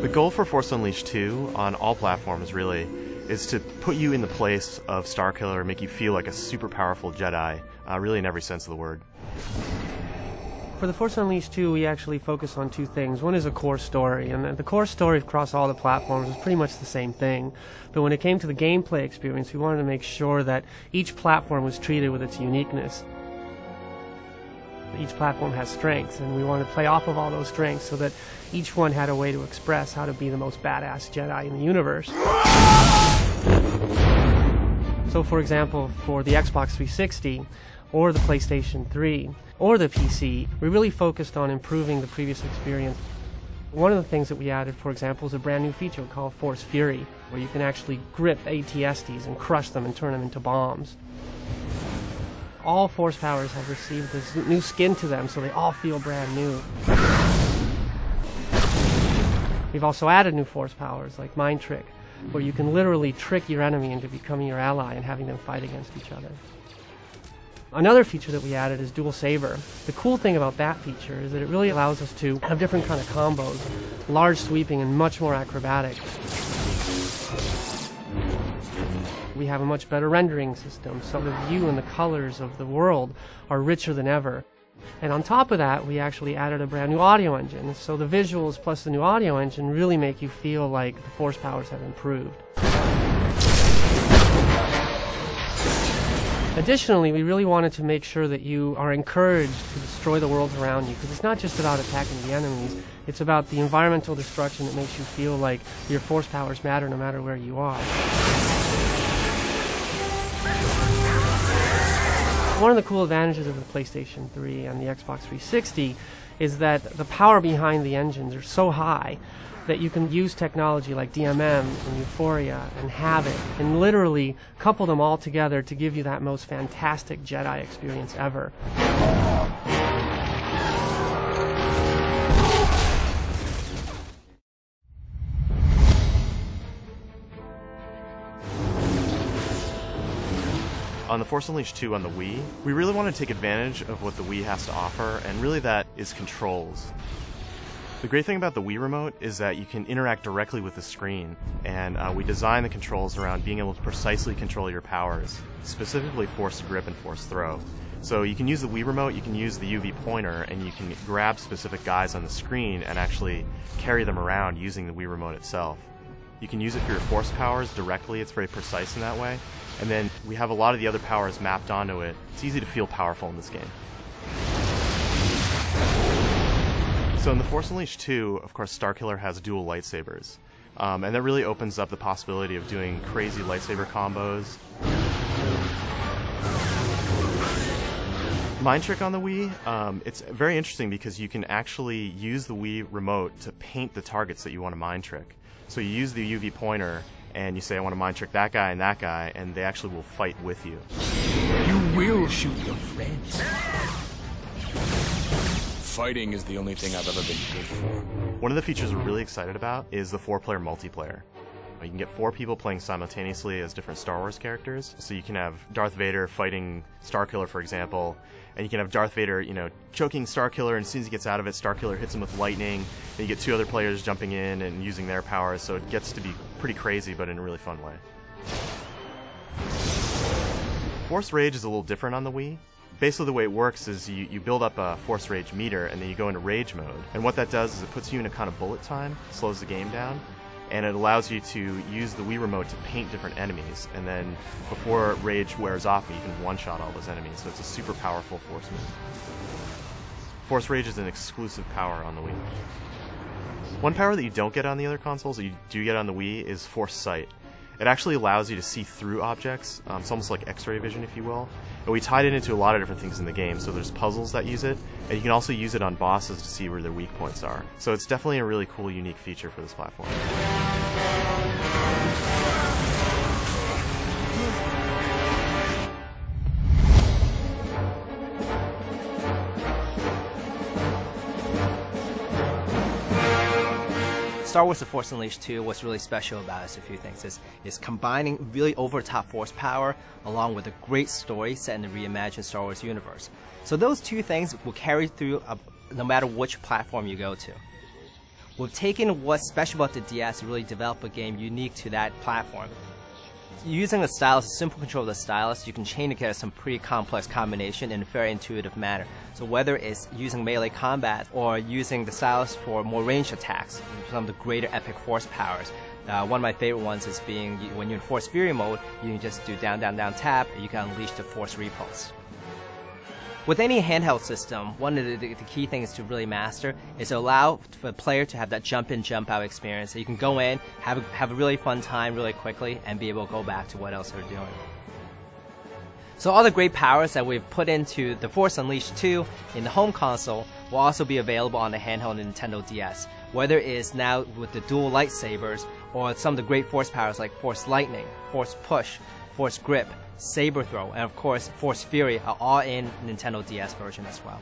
The goal for Force Unleashed 2 on all platforms really is to put you in the place of Starkiller, make you feel like a super powerful Jedi, really in every sense of the word. For the Force Unleashed 2, we actually focus on two things. One is a core story, and the core story across all the platforms is pretty much the same thing. But when it came to the gameplay experience, we wanted to make sure that each platform was treated with its uniqueness. Each platform has strengths, and we wanted to play off of all those strengths so that each one had a way to express how to be the most badass Jedi in the universe. So for example, for the Xbox 360, or the PlayStation 3, or the PC, we really focused on improving the previous experience. One of the things that we added, for example, is a brand new feature called Force Fury, where you can actually grip AT-STs and crush them and turn them into bombs. All Force powers have received this new skin to them, so they all feel brand new. We've also added new Force powers, like Mind Trick, where you can literally trick your enemy into becoming your ally and having them fight against each other. Another feature that we added is Dual Saber. The cool thing about that feature is that it really allows us to have different kind of combos, large sweeping and much more acrobatic. We have a much better rendering system, so the view and the colors of the world are richer than ever. And on top of that, we actually added a brand new audio engine, so the visuals plus the new audio engine really make you feel like the Force powers have improved. Additionally, we really wanted to make sure that you are encouraged to destroy the worlds around you, because it's not just about attacking the enemies, it's about the environmental destruction that makes you feel like your Force powers matter no matter where you are. One of the cool advantages of the PlayStation 3 and the Xbox 360 is that the power behind the engines are so high that you can use technology like DMM and Euphoria and Havoc and literally couple them all together to give you that most fantastic Jedi experience ever. On the Force Unleashed 2 on the Wii, we really want to take advantage of what the Wii has to offer, and really that is controls. The great thing about the Wii Remote is that you can interact directly with the screen, and we designed the controls around being able to precisely control your powers, specifically Force Grip and Force Throw. So you can use the Wii Remote, you can use the UV pointer, and you can grab specific guys on the screen and actually carry them around using the Wii Remote itself. You can use it for your Force powers directly, it's very precise in that way. And then we have a lot of the other powers mapped onto it. It's easy to feel powerful in this game. So in the Force Unleashed 2, of course, Starkiller has dual lightsabers. And that really opens up the possibility of doing crazy lightsaber combos. Mind Trick on the Wii, it's very interesting because you can actually use the Wii Remote to paint the targets that you want to Mind Trick. So you use the UV pointer, and you say, I want to Mind Trick that guy, and they actually will fight with you. You will shoot your friends. Fighting is the only thing I've ever been good for. One of the features we're really excited about is the 4-player multiplayer. You can get 4 people playing simultaneously as different Star Wars characters. So you can have Darth Vader fighting Starkiller, for example, and you can have Darth Vader, choking Starkiller, and as soon as he gets out of it, Starkiller hits him with lightning, and you get 2 other players jumping in and using their powers, so it gets to be pretty crazy, but in a really fun way. Force Rage is a little different on the Wii. Basically the way it works is you build up a Force Rage meter, and then you go into Rage mode, and what that does is it puts you in a kind of bullet time, slows the game down, and it allows you to use the Wii Remote to paint different enemies, and then before Rage wears off, you can one-shot all those enemies, so it's a super powerful Force move. Force Rage is an exclusive power on the Wii. One power that you don't get on the other consoles, that you do get on the Wii, is Force Sight. It actually allows you to see through objects, it's almost like X-ray vision, if you will. And we tied it into a lot of different things in the game, so there's puzzles that use it, and you can also use it on bosses to see where their weak points are. So it's definitely a really cool, unique feature for this platform. Star Wars The Force Unleashed 2, what's really special about it is a few things. Is combining really over-the-top force power along with a great story set in the reimagined Star Wars universe. So those two things will carry through no matter which platform you go to. We've taken what's special about the DS to really develop a game unique to that platform. Using the stylus, a simple control of the stylus, you can chain together some pretty complex combination in a very intuitive manner. So whether it's using melee combat or using the stylus for more ranged attacks, some of the greater epic force powers. One of my favorite ones is being when you're in Force Fury mode, you can just do down, down, down, tap, and you can unleash the Force Repulse. With any handheld system, one of the key things to really master is to allow for the player to have that jump in, jump out experience. So you can go in, have a really fun time really quickly, and be able to go back to what else they're doing. So all the great powers that we've put into the Force Unleashed 2 in the home console will also be available on the handheld Nintendo DS. Whether it is now with the dual lightsabers or some of the great force powers like Force Lightning, Force Push, Force Grip, Saber Throw, and of course Force Fury are all in Nintendo DS version as well.